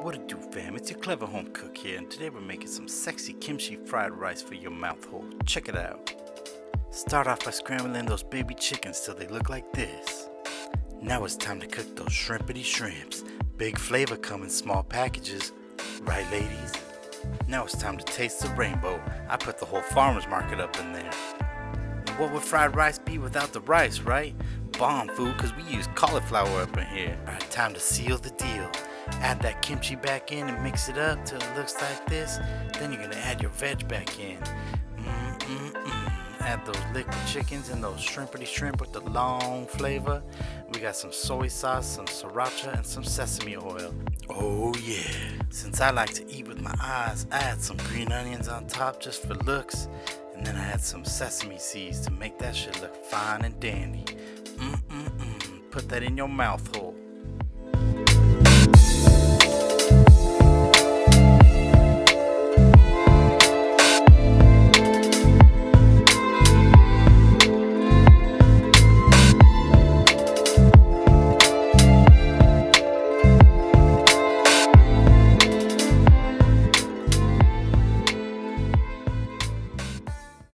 What it do, fam? It's your clever home cook here, and today we're making some sexy kimchi fried rice for your mouth hole. Check it out. Start off by scrambling those baby chickens till they look like this. Now it's time to cook those shrimpity shrimps. Big flavor come in small packages, right ladies? Now it's time to taste the rainbow. I put the whole farmer's market up in there. And what would fried rice be without the rice, right? Bomb food, cause we use cauliflower up in here. Alright, time to seal the deal. Add that kimchi back in and mix it up till it looks like this. Then you're gonna add your veg back in. Add those liquid chickens and those shrimpity shrimp with the long flavor. We got some soy sauce, some sriracha, and some sesame oil. Oh yeah. Since I like to eat with my eyes, I add some green onions on top just for looks. And then I add some sesame seeds to make that shit look fine and dandy. Put that in your mouth hole.